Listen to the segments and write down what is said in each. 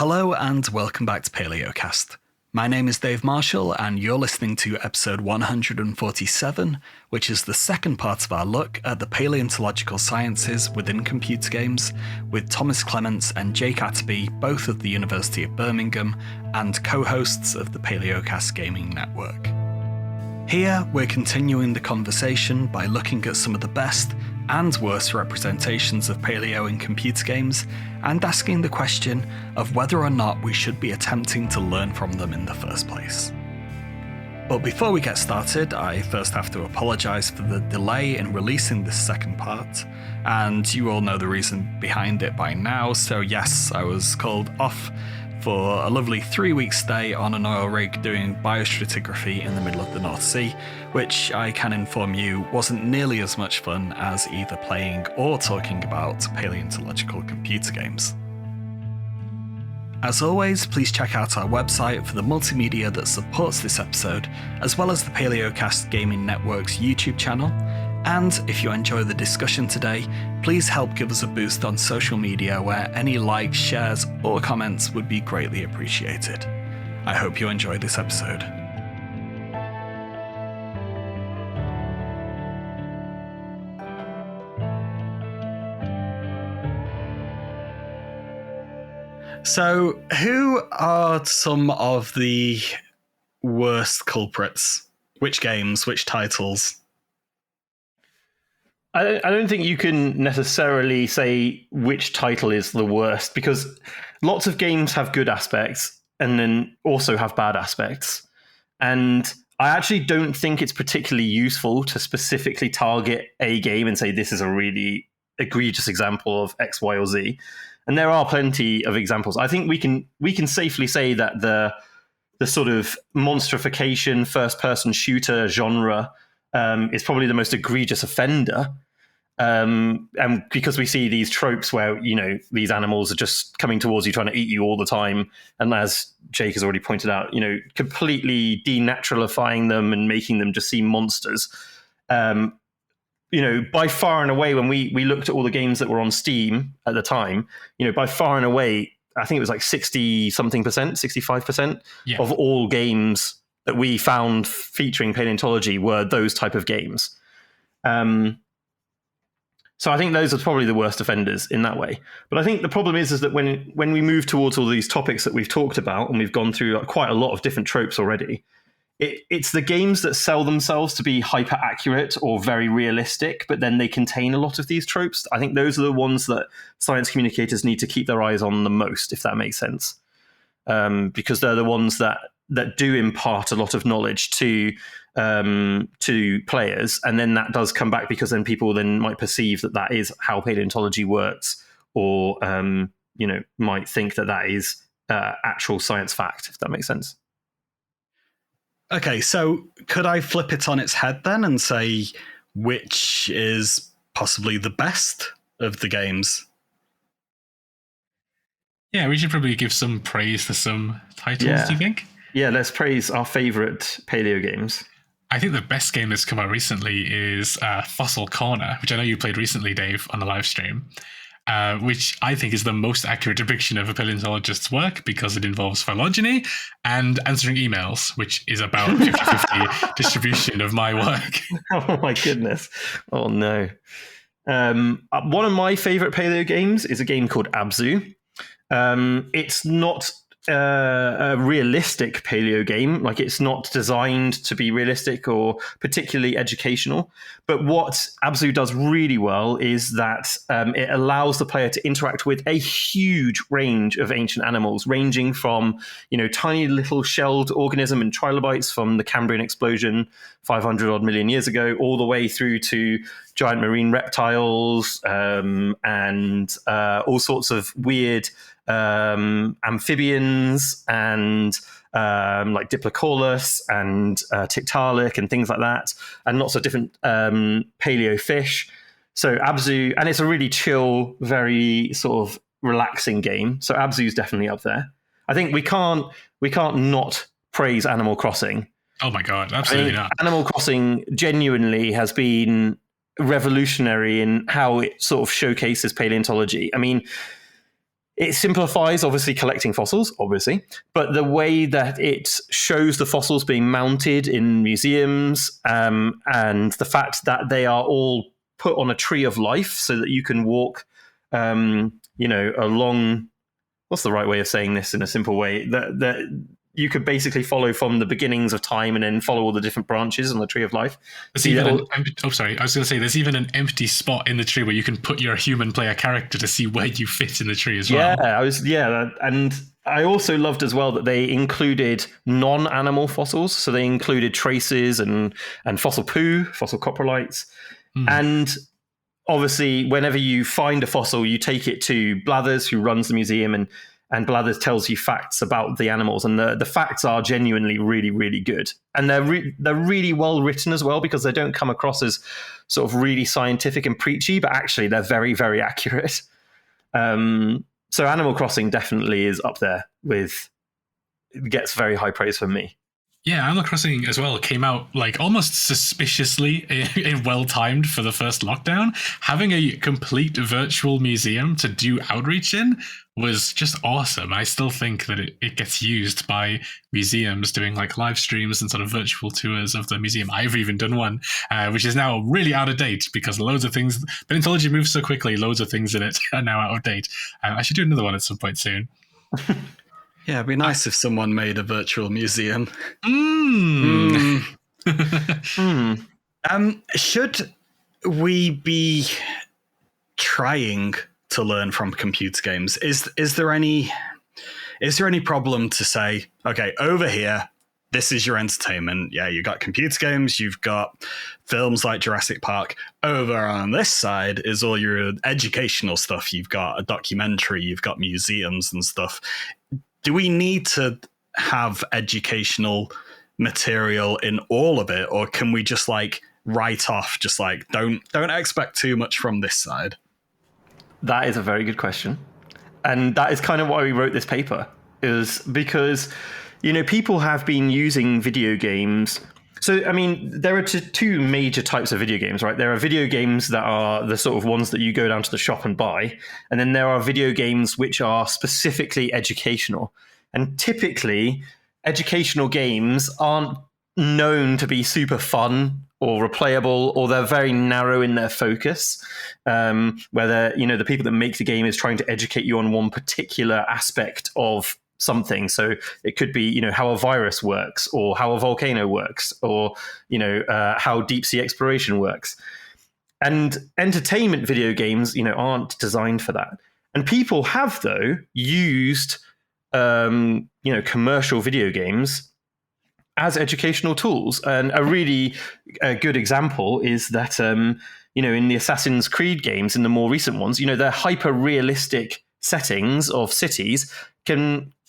Hello and welcome back to Palaeocast. My name is Dave Marshall and you're listening to episode 147, which is the second part of our look at the paleontological sciences within computer games, with Thomas Clements and Jake Atterby, both of the University of Birmingham, and co-hosts of the Palaeocast Gaming Network. Here, we're continuing the conversation by looking at some of the best and worst representations of paleo in computer games, and asking the question of whether or not we should be attempting to learn from them in the first place. But before we get started, I first have to apologise for the delay in releasing this second part, and you all know the reason behind it by now, so yes, I was called off for a lovely 3-week stay on an oil rig doing biostratigraphy in the middle of the North Sea, which I can inform you wasn't nearly as much fun as either playing or talking about paleontological computer games. As always, please check out our website for the multimedia that supports this episode, as well as the Palaeocast Gaming Network's YouTube channel. And if you enjoy the discussion today, please help give us a boost on social media where any likes, shares, or comments would be greatly appreciated. I hope you enjoy this episode. So, who are some of the worst culprits? Which games, which titles? I don't think you can necessarily say which title is the worst, because lots of games have good aspects and then also have bad aspects. And I actually don't think it's particularly useful to specifically target a game and say this is a really egregious example of X, Y, or Z. And there are plenty of examples. I think we can safely say that the sort of monstrification first-person shooter genre is probably the most egregious offender, and because we see these tropes where these animals are just coming towards you, trying to eat you all the time, and as Jake has already pointed out, completely denaturalifying them and making them just seem monsters. By far and away, when we looked at all the games that were on Steam at the time, by far and away, I think it was like 60-something%, 65% of all games that we found featuring paleontology were those type of games. So I think those are probably the worst offenders in that way. But I think the problem is that when we move towards all these topics that we've talked about, and we've gone through quite a lot of different tropes already, it's the games that sell themselves to be hyper accurate or very realistic, but then they contain a lot of these tropes. I think those are the ones that science communicators need to keep their eyes on the most, if that makes sense. Because they're the ones that do impart a lot of knowledge to players, and then that does come back because then people then might perceive that is how paleontology works, or might think that is actual science fact, if that makes sense. Okay, so could I flip it on its head then and say which is possibly the best of the games? Yeah, we should probably give some praise to some titles, do you think? Yeah, let's praise our favourite paleo games. I think the best game that's come out recently is Fossil Corner, which I know you played recently, Dave, on the live stream, which I think is the most accurate depiction of a paleontologist's work because it involves phylogeny and answering emails, which is about 50-50 distribution of my work. Oh my goodness. Oh no. One of my favourite paleo games is a game called Abzu. It's not a realistic paleo game, like it's not designed to be realistic or particularly educational, but what Abzu does really well is that it allows the player to interact with a huge range of ancient animals, ranging from tiny little shelled organism and trilobites from the Cambrian explosion 500 odd million years ago, all the way through to giant marine reptiles and all sorts of weird amphibians and like Diplocaulus and Tiktaalik and things like that, and lots of different paleo fish. So Abzu, and it's a really chill, very sort of relaxing game. So Abzu is definitely up there. I think we can't not praise Animal Crossing. Oh my god, absolutely not. Animal Crossing genuinely has been revolutionary in how it sort of showcases paleontology. I mean, it simplifies, obviously, collecting fossils, obviously, but the way that it shows the fossils being mounted in museums, and the fact that they are all put on a tree of life so that you can walk, along. What's the right way of saying this in a simple way? That you could basically follow from the beginnings of time and then follow all the different branches on the tree of life. There's even I was going to say, there's even an empty spot in the tree where you can put your human player character to see where you fit in the tree as well. And I also loved as well that they included non-animal fossils. So they included traces and fossil poo, fossil coprolites. And obviously, whenever you find a fossil, you take it to Blathers, who runs the museum, and Blathers tells you facts about the animals, and the facts are genuinely really, really good, and they're really well written as well, because they don't come across as sort of really scientific and preachy, but actually they're very, very accurate. So Animal Crossing definitely is up there gets very high praise from me. Yeah, Animal Crossing as well came out like almost suspiciously well-timed for the first lockdown. Having a complete virtual museum to do outreach in was just awesome. I still think that it gets used by museums doing like live streams and sort of virtual tours of the museum. I've even done one, which is now really out of date because loads of things, paleontology moves so quickly, loads of things in it are now out of date. I should do another one at some point soon. Yeah, it'd be nice if someone made a virtual museum. Should we be trying to learn from computer games? Is there any problem to say, okay, over here, this is your entertainment. Yeah, you've got computer games, you've got films like Jurassic Park. Over on this side is all your educational stuff. You've got a documentary, you've got museums and stuff. Do we need to have educational material in all of it, or can we just like write off, just like don't expect too much from this side? That is a very good question. And that is kind of why we wrote this paper, is because, people have been using video games. So, I mean, there are two major types of video games, right? There are video games that are the sort of ones that you go down to the shop and buy. And then there are video games which are specifically educational. And typically, educational games aren't known to be super fun or replayable, or they're very narrow in their focus. Whether, the people that make the game is trying to educate you on one particular aspect of something. So it could be, how a virus works, or how a volcano works, or, how deep sea exploration works. And entertainment video games, aren't designed for that. And people have, though, used, commercial video games as educational tools. And a really good example is that, in the Assassin's Creed games, in the more recent ones, they're hyper realistic settings of cities.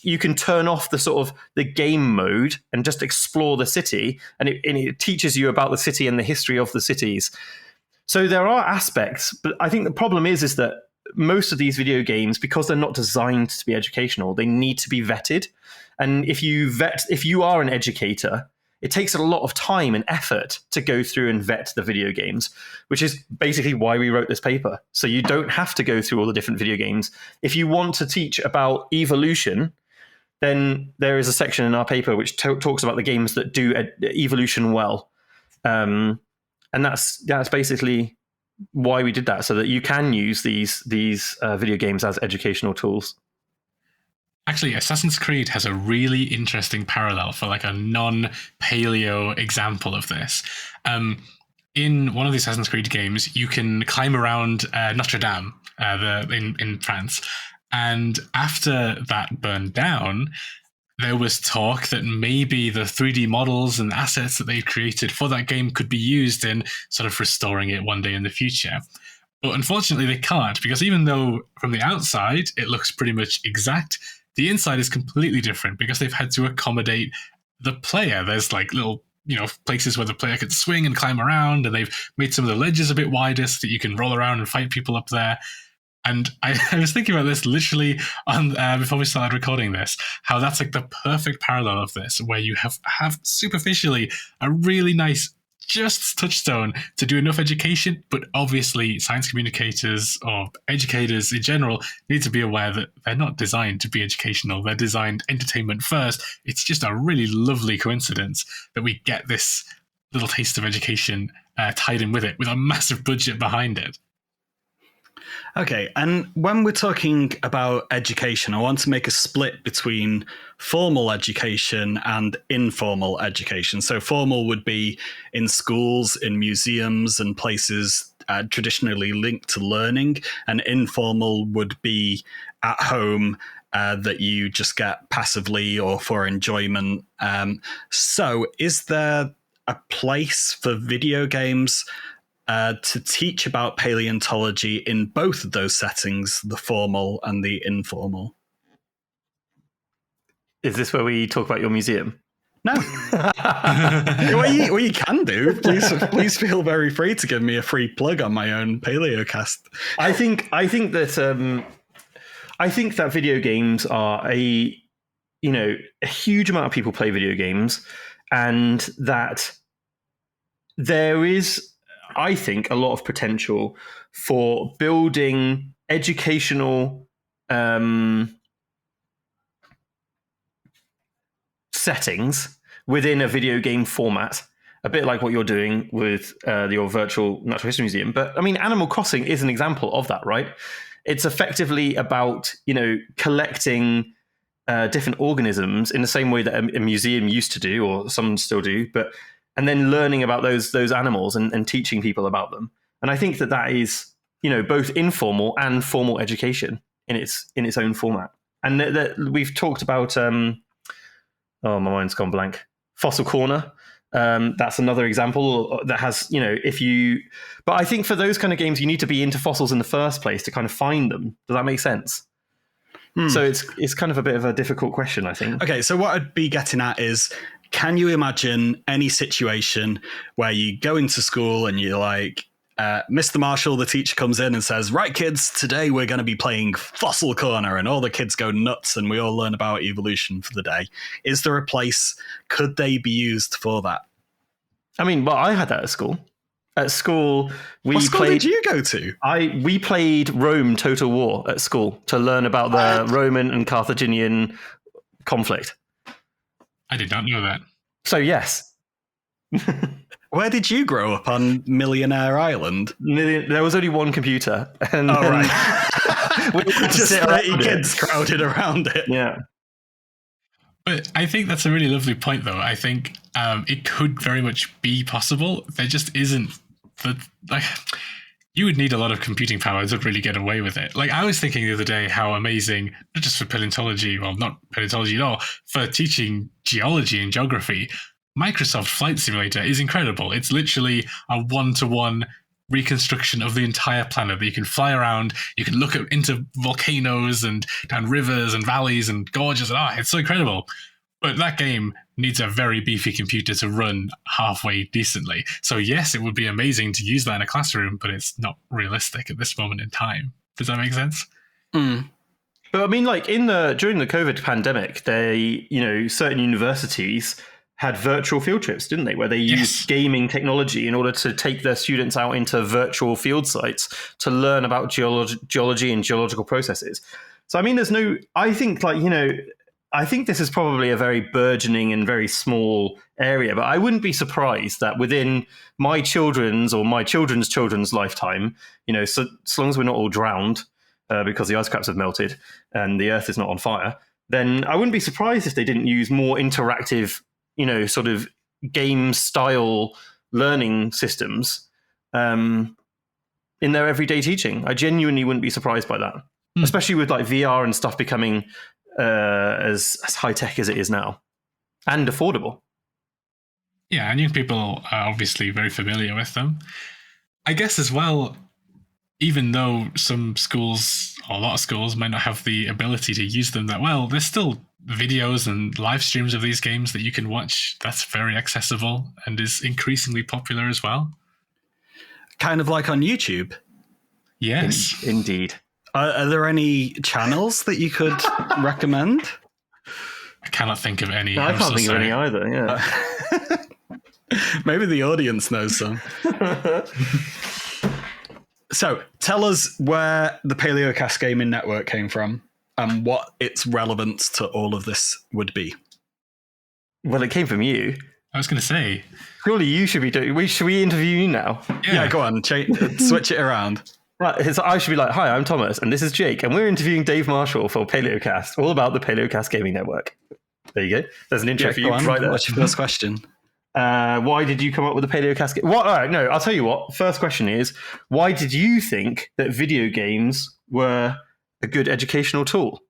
You can turn off the sort of the game mode and just explore the city, and it teaches you about the city and the history of the cities. So there are aspects, but I think the problem is that most of these video games, because they're not designed to be educational, they need to be vetted. And if you are an educator, it takes a lot of time and effort to go through and vet the video games, which is basically why we wrote this paper. So you don't have to go through all the different video games. If you want to teach about evolution, then there is a section in our paper which talks about the games that do evolution well. And that's basically why we did that, so that you can use these video games as educational tools. Actually, Assassin's Creed has a really interesting parallel for like a non-paleo example of this. In one of the Assassin's Creed games, you can climb around Notre Dame in France. And after that burned down, there was talk that maybe the 3D models and assets that they created for that game could be used in sort of restoring it one day in the future. But unfortunately, they can't, because even though from the outside it looks pretty much exact, the inside is completely different because they've had to accommodate the player. There's like little, places where the player can swing and climb around, and they've made some of the ledges a bit wider so that you can roll around and fight people up there. And I was thinking about this literally on before we started recording this, how that's like the perfect parallel of this, where you have superficially a really nice just touchstone to do enough education, but obviously science communicators or educators in general need to be aware that they're not designed to be educational. They're designed entertainment first. It's just a really lovely coincidence that we get this little taste of education tied in with it, with a massive budget behind it. Okay, and when we're talking about education, I want to make a split between formal education and informal education. So formal would be in schools, in museums and places traditionally linked to learning, and informal would be at home that you just get passively or for enjoyment. So is there a place for video games to teach about paleontology in both of those settings, the formal and the informal? Is this where we talk about your museum? No. Well, you can do. Please feel very free to give me a free plug on my own Palaeocast. I think that video games are a huge amount of people play video games, and that there is, I think, a lot of potential for building educational settings within a video game format, a bit like what you're doing with your virtual natural history museum. But I mean, Animal Crossing is an example of that, right? It's effectively about, collecting different organisms in the same way that a museum used to do, or some still do, and then learning about those animals and teaching people about them. And I think that is, both informal and formal education in its own format. And we've talked about, my mind's gone blank. Fossil Corner. That's another example that has, but I think for those kind of games, you need to be into fossils in the first place to kind of find them. Does that make sense? So it's kind of a bit of a difficult question, I think. Okay, so what I'd be getting at is, can you imagine any situation where you go into school and you're like, Mr. Marshall, the teacher, comes in and says, right, kids, today we're going to be playing Fossil Corner, and all the kids go nuts and we all learn about evolution for the day. Is there a place, could they be used for that? I mean, well, I had that at school. At school, what school did you go to? We played Rome Total War at school to learn about the Roman and Carthaginian conflict. I did not know that. So, yes. Where did you grow up? On Millionaire Island? There was only one computer. And right. We just 30 kids crowded around it. Yeah. But I think that's a really lovely point, though. I think it could very much be possible. There just isn't you would need a lot of computing power to really get away with it. Like, I was thinking the other day how amazing, not just for paleontology, well, not paleontology at all, for teaching geology and geography, Microsoft Flight Simulator is incredible. It's literally a one-to-one reconstruction of the entire planet that you can fly around, you can look into volcanoes and down rivers and valleys and gorges, and it's so incredible. But that game needs a very beefy computer to run halfway decently. So yes, it would be amazing to use that in a classroom, but it's not realistic at this moment in time. Does that make sense? But I mean, like during the COVID pandemic, certain universities had virtual field trips, didn't they? Where they used gaming technology in order to take their students out into virtual field sites to learn about geology and geological processes. So, I mean, I think this is probably a very burgeoning and very small area, but I wouldn't be surprised that within my children's or my children's children's lifetime, so long as we're not all drowned because the ice caps have melted and the earth is not on fire, then I wouldn't be surprised if they didn't use more interactive, sort of game style learning systems in their everyday teaching. I genuinely wouldn't be surprised by that, especially with like VR and stuff becoming as high tech as it is now and affordable. Yeah, and young people are obviously very familiar with them. I guess as well, even though some schools, or a lot of schools, might not have the ability to use them that well, there's still videos and live streams of these games that you can watch that's very accessible and is increasingly popular as well. Kind of like on YouTube. Yes. Indeed. Are there any channels that you could recommend? I cannot think of any. No, I can't think of any either, yeah. Maybe the audience knows some. So tell us where the Palaeocast Gaming Network came from and what its relevance to all of this would be. Well, it came from you. I was going to say. Surely you should be doing... Should we interview you now? Yeah, go on. Switch it around. Right, so I should be like, hi, I'm Thomas, and this is Jake, and we're interviewing Dave Marshall for Palaeocast, all about the Palaeocast Gaming Network. There you go. There's an intro for you right there. What's your first question? Why did you come up with the Palaeocast? All right, no, I'll tell you what. First question is, why did you think that video games were a good educational tool?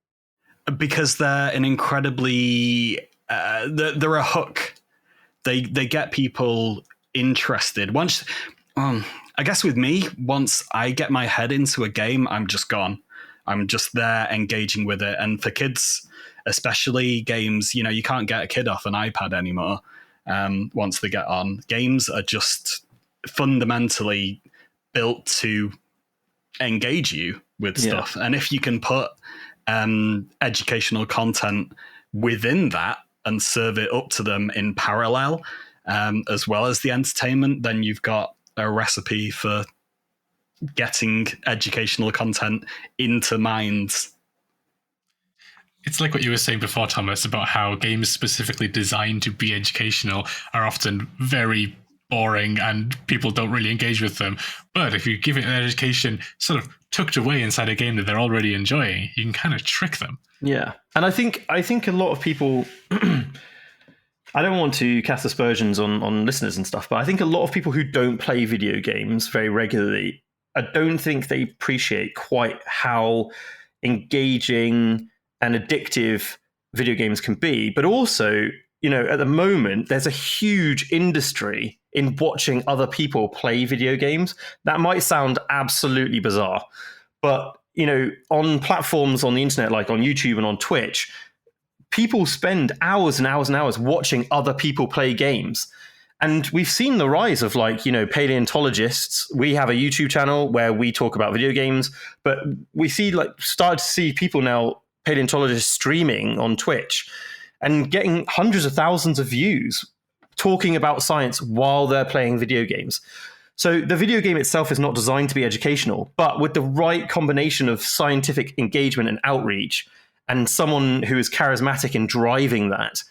Because they're an incredibly... they're a hook. They get people interested. Once... I guess with me, once I get my head into a game, I'm just gone. I'm just there engaging with it. And for kids, especially games, you can't get a kid off an iPad anymore. Once they get on, games are just fundamentally built to engage you with stuff. And if you can put educational content within that and serve it up to them in parallel, as well as the entertainment, then you've got a recipe for getting educational content into minds. It's like what you were saying before, Thomas, about how games specifically designed to be educational are often very boring and people don't really engage with them. But if you give it an education sort of tucked away inside a game that they're already enjoying, you can kind of trick them. Yeah. And I think a lot of people... I don't want to cast aspersions on listeners and stuff, but I think a lot of people who don't play video games very regularly, I don't think they appreciate quite how engaging and addictive video games can be. But also, at the moment, there's a huge industry in watching other people play video games. That might sound absolutely bizarre, but, on platforms on the internet, like on YouTube and on Twitch, people spend hours and hours and hours watching other people play games. And we've seen the rise of paleontologists. We have a YouTube channel where we talk about video games, but we start to see people now, paleontologists streaming on Twitch and getting hundreds of thousands of views talking about science while they're playing video games. So the video game itself is not designed to be educational, but with the right combination of scientific engagement and outreach, and someone who is charismatic in driving that,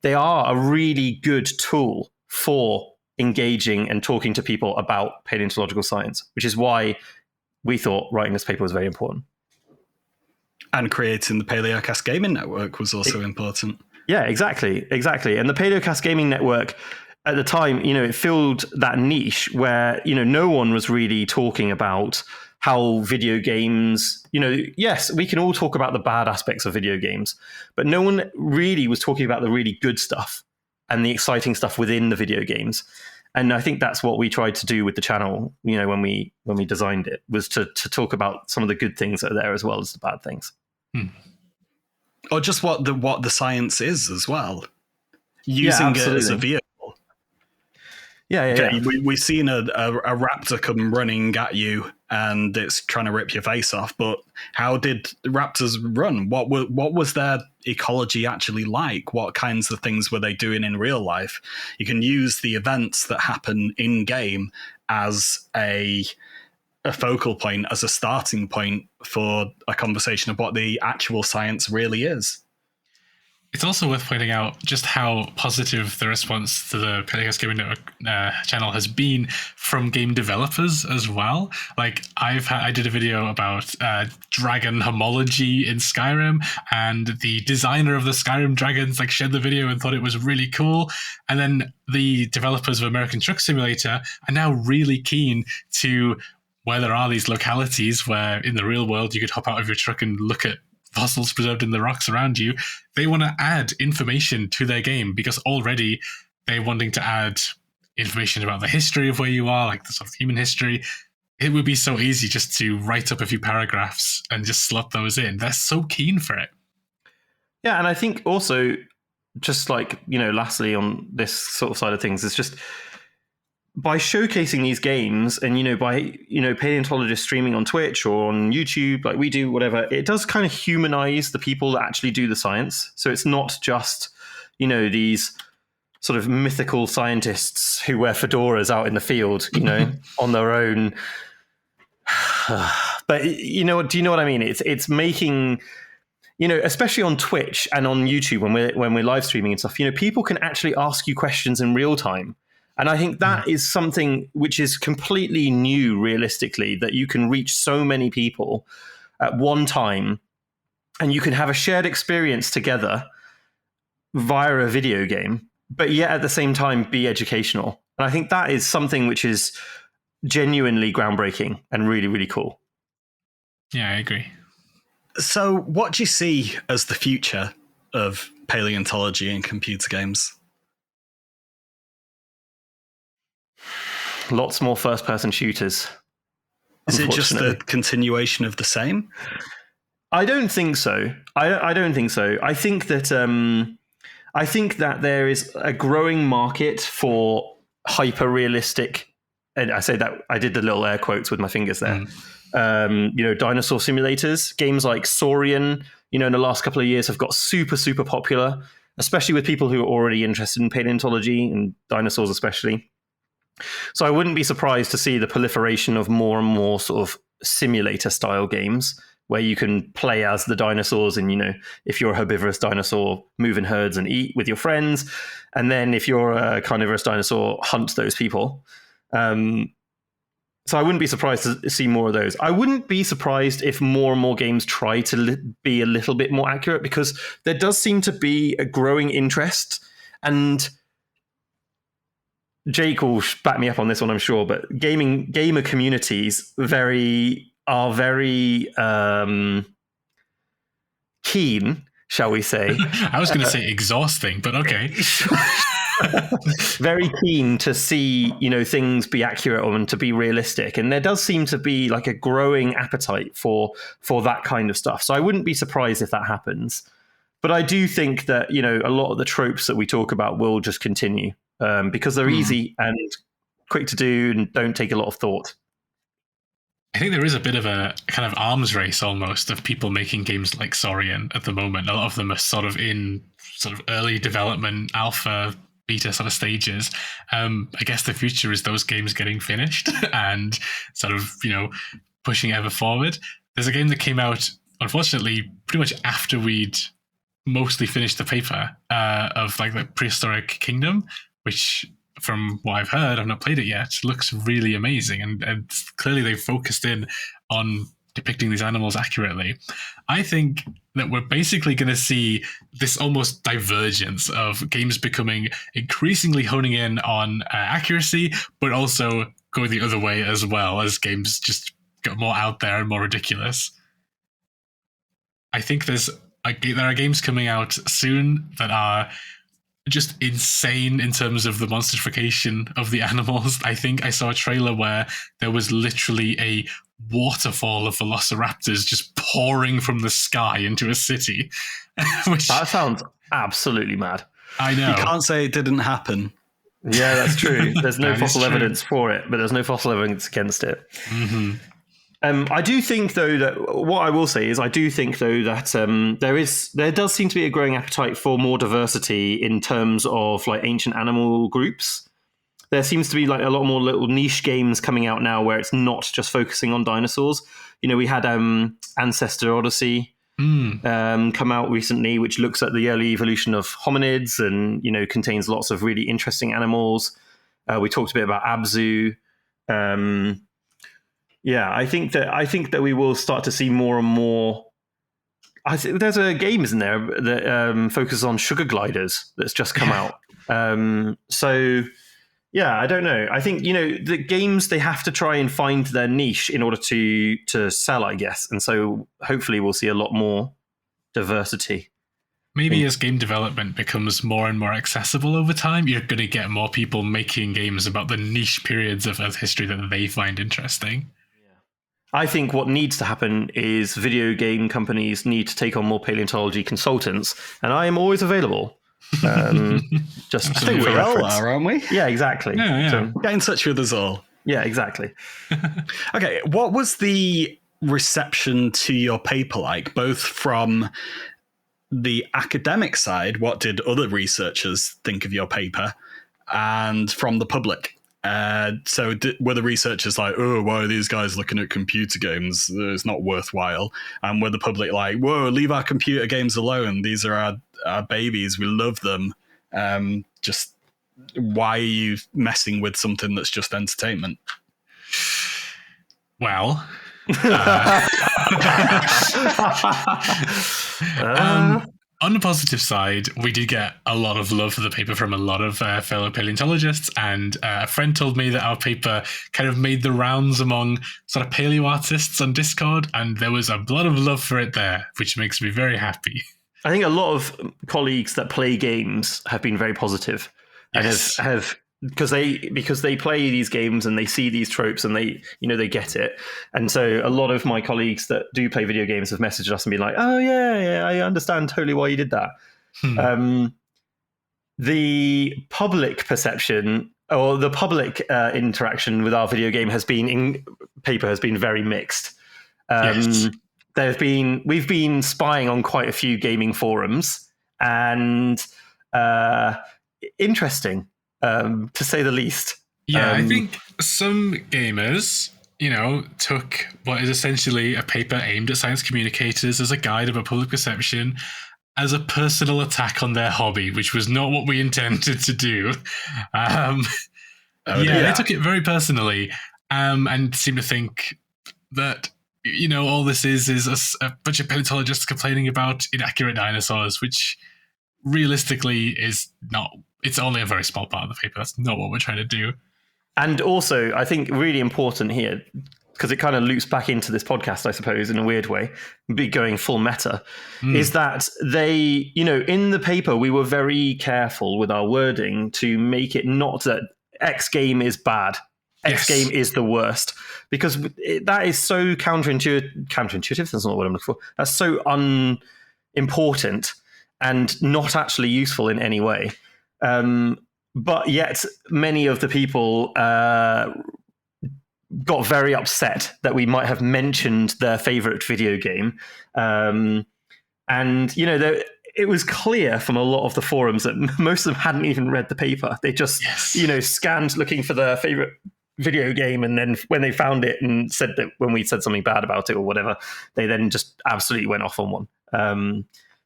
they are a really good tool for engaging and talking to people about paleontological science, which is why we thought writing this paper was very important. And creating the Palaeocast Gaming Network was also important. Yeah, exactly. And the Palaeocast Gaming Network, at the time, it filled that niche where, no one was really talking about how video games, yes, we can all talk about the bad aspects of video games, but no one really was talking about the really good stuff and the exciting stuff within the video games. And I think that's what we tried to do with the channel, when we designed it, was to talk about some of the good things that are there as well as the bad things. Or just what the science is as well. Using it as a vehicle. Yeah. We've seen a raptor come running at you and it's trying to rip your face off, but how did raptors run? What was their ecology actually like? What kinds of things were they doing in real life? You can use the events that happen in-game as a focal point, as a starting point for a conversation of what the actual science really is. It's also worth pointing out just how positive the response to the Palaeocast Gaming Network channel has been from game developers as well. Like I did a video about dragon homology in Skyrim, and the designer of the Skyrim dragons shared the video and thought it was really cool. And then the developers of American Truck Simulator are now really keen to, where there are these localities where in the real world you could hop out of your truck and look at fossils preserved in the rocks around you, they want to add information to their game because already they're wanting to add information about the history of where you are, like the sort of human history. It would be so easy just to write up a few paragraphs and just slot those in. They're so keen for it. Yeah, and I think also, just lastly on this sort of side of things, is just by showcasing these games and, by, paleontologists streaming on Twitch or on YouTube, like we do, whatever, it does kind of humanize the people that actually do the science. So it's not just, these sort of mythical scientists who wear fedoras out in the field, you know, on their own. But you know, do you know what I mean? It's making, you know, especially on Twitch and on YouTube when we're live streaming and stuff, you know, people can actually ask you questions in real time. And I think that is something which is completely new, realistically, that you can reach so many people at one time and you can have a shared experience together via a video game, but yet at the same time be educational. And I think that is something which is genuinely groundbreaking and really, really cool. Yeah, I agree. So what do you see as the future of paleontology in computer games? Lots more first-person shooters. Is it just a continuation of the same? I don't think so. I don't think so. I think that there is a growing market for hyper-realistic, and I say that I did the little air quotes with my fingers there. You know, dinosaur simulators, games like Saurian, you know, in the last couple of years have got super, super popular, especially with people who are already interested in paleontology and dinosaurs especially. So I wouldn't be surprised to see the proliferation of more and more sort of simulator style games where you can play as the dinosaurs and, you know, if you're a herbivorous dinosaur, move in herds and eat with your friends. And then if you're a carnivorous dinosaur, hunt those people. So I wouldn't be surprised to see more of those. I wouldn't be surprised if more and more games try to be a little bit more accurate, because there does seem to be a growing interest. And Jake will back me up on this one, I'm sure, but gamer communities are very keen, shall we say. I was going to say exhausting, but okay. Very keen to see, you know, things be accurate and to be realistic. And there does seem to be like a growing appetite for that kind of stuff. So I wouldn't be surprised if that happens. But I do think that, you know, a lot of the tropes that we talk about will just continue because they're easy and quick to do and don't take a lot of thought. I think there is a bit of a kind of arms race almost of people making games like Saurian at the moment. A lot of them are sort of in sort of early development, alpha, beta sort of stages. I guess the future is those games getting finished and sort of, you know, pushing ever forward. There's a game that came out, unfortunately, pretty much after we'd mostly finished the paper of like the Prehistoric Kingdom, which, from what I've heard, I've not played it yet, looks really amazing. And clearly they've focused in on depicting these animals accurately. I think that we're basically going to see this almost divergence of games becoming increasingly honing in on accuracy, but also going the other way as well, as games just got more out there and more ridiculous. I think there are games coming out soon that are just insane in terms of the monsterification of the animals. I think I saw a trailer where there was literally a waterfall of velociraptors just pouring from the sky into a city. That sounds absolutely mad. I know. You can't say it didn't happen. Yeah, that's true. There's no fossil evidence for it, but there's no fossil evidence against it. Mm-hmm. I do think, though, that what I will say is I do think, though, that there does seem to be a growing appetite for more diversity in terms of like ancient animal groups. There seems to be like a lot more little niche games coming out now where it's not just focusing on dinosaurs. You know, we had Ancestor Odyssey come out recently, which looks at the early evolution of hominids and, you know, contains lots of really interesting animals. We talked a bit about Abzu. Yeah, I think that we will start to see more and more. I think there's a game, isn't there, that focuses on sugar gliders that's just come out. So yeah, I don't know. I think, you know, the games, they have to try and find their niche in order to sell, I guess. And so hopefully we'll see a lot more diversity. Maybe as game development becomes more and more accessible over time, you're going to get more people making games about the niche periods of Earth history that they find interesting. I think what needs to happen is video game companies need to take on more paleontology consultants, and I am always available. Just I think we all are, aren't we? Yeah, exactly. Yeah. So, Get in touch with us all. yeah, exactly. Okay, what was the reception to your paper like, both from the academic side, what did other researchers think of your paper? And from the public. So were the researchers like, oh, why are these guys looking at computer games? It's not worthwhile. And were the public like, whoa, leave our computer games alone. These are our babies. We love them. Just why are you messing with something that's just entertainment? Well, on the positive side, we did get a lot of love for the paper from a lot of fellow paleontologists, and a friend told me that our paper kind of made the rounds among sort of paleo artists on Discord, and there was a lot of love for it there, which makes me very happy. I think a lot of colleagues that play games have been very positive, and have because they play these games and they see these tropes and they get it. And so a lot of my colleagues that do play video games have messaged us and been like, oh yeah, I understand totally why you did that. The public perception or the public interaction with our video game has been very mixed. We've been spying on quite a few gaming forums, and interesting, to say the least. Yeah, I think some gamers, took what is essentially a paper aimed at science communicators as a guide about public perception as a personal attack on their hobby, which was not what we intended to do. They took it very personally, and seem to think that all this is a bunch of paleontologists complaining about inaccurate dinosaurs, which realistically is not. It's only a very small part of the paper. That's not what we're trying to do. And also, I think really important here, because it kind of loops back into this podcast, I suppose, in a weird way, going full meta, is that they, in the paper, we were very careful with our wording to make it not that X game is bad. X game is the worst, because that is so counterintuitive. That's not what I'm looking for. That's so unimportant and not actually useful in any way. But yet many of the people got very upset that we might have mentioned their favorite video game. And, it was clear from a lot of the forums that most of them hadn't even read the paper. They just, scanned looking for their favorite video game, and then when they found it and said that when we said something bad about it or whatever, they then just absolutely went off on one.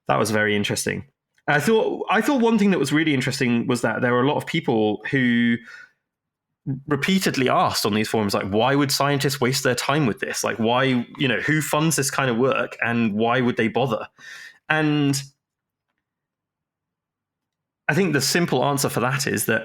That was very interesting. I thought one thing that was really interesting was that there were a lot of people who repeatedly asked on these forums, like, why would scientists waste their time with this? Like, why, who funds this kind of work, and why would they bother? And I think the simple answer for that is that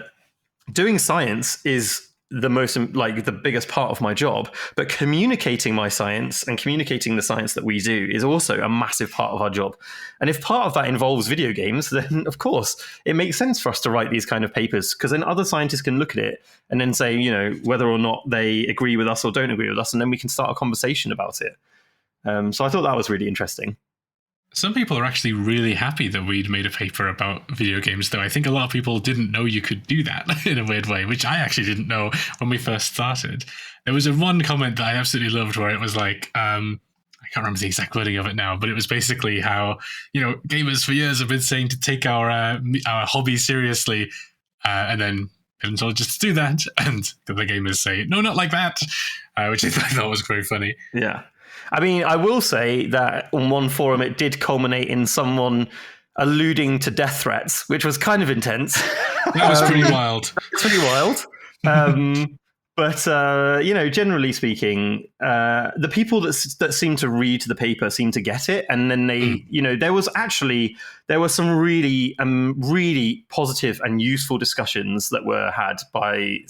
doing science is the biggest part of my job, but communicating my science and communicating the science that we do is also a massive part of our job. And if part of that involves video games, then of course it makes sense for us to write these kind of papers, because then other scientists can look at it and then say, whether or not they agree with us or don't agree with us, and then we can start a conversation about it. So I thought that was really interesting. Some people are actually really happy that we'd made a paper about video games, though I think a lot of people didn't know you could do that in a weird way, which I actually didn't know when we first started. There was one comment that I absolutely loved where it was like, I can't remember the exact wording of it now, but it was basically how, gamers for years have been saying to take our hobby seriously, and then paleontologists do that, and the gamers say, no, not like that, which I thought was very funny. Yeah. I mean, I will say that on one forum, it did culminate in someone alluding to death threats, which was kind of intense. That was pretty wild. Pretty wild. But, generally speaking, the people that seem to read the paper seem to get it. And then they, there were some really, really positive and useful discussions that were had by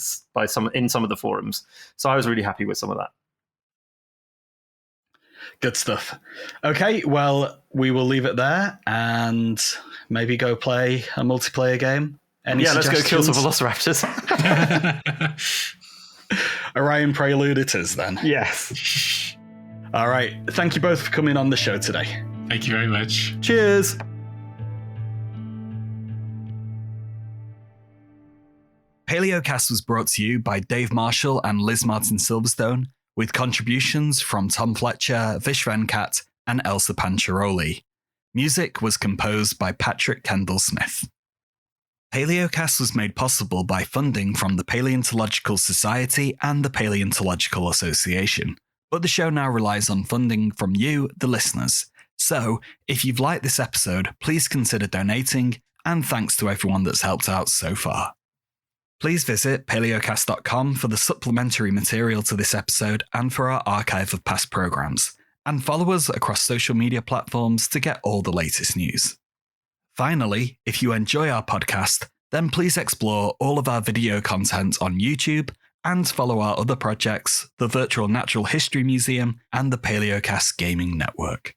some of the forums. So I was really happy with some of that. Good stuff. Okay, well, we will leave it there and maybe go play a multiplayer game. Let's go kill some velociraptors. Orion Prelude it is then. Yes. All right. Thank you both for coming on the show today. Thank you very much. Cheers. Palaeocast was brought to you by Dave Marshall and Liz Martin Silverstone, with contributions from Tom Fletcher, Vish Venkat, and Elsa Pancharoli. Music was composed by Patrick Kendall Smith. Palaeocast was made possible by funding from the Palaeontological Society and the Palaeontological Association, but the show now relies on funding from you, the listeners. So, if you've liked this episode, please consider donating, and thanks to everyone that's helped out so far. Please visit palaeocast.com for the supplementary material to this episode and for our archive of past programs, and follow us across social media platforms to get all the latest news. Finally, if you enjoy our podcast, then please explore all of our video content on YouTube and follow our other projects, the Virtual Natural History Museum and the Palaeocast Gaming Network.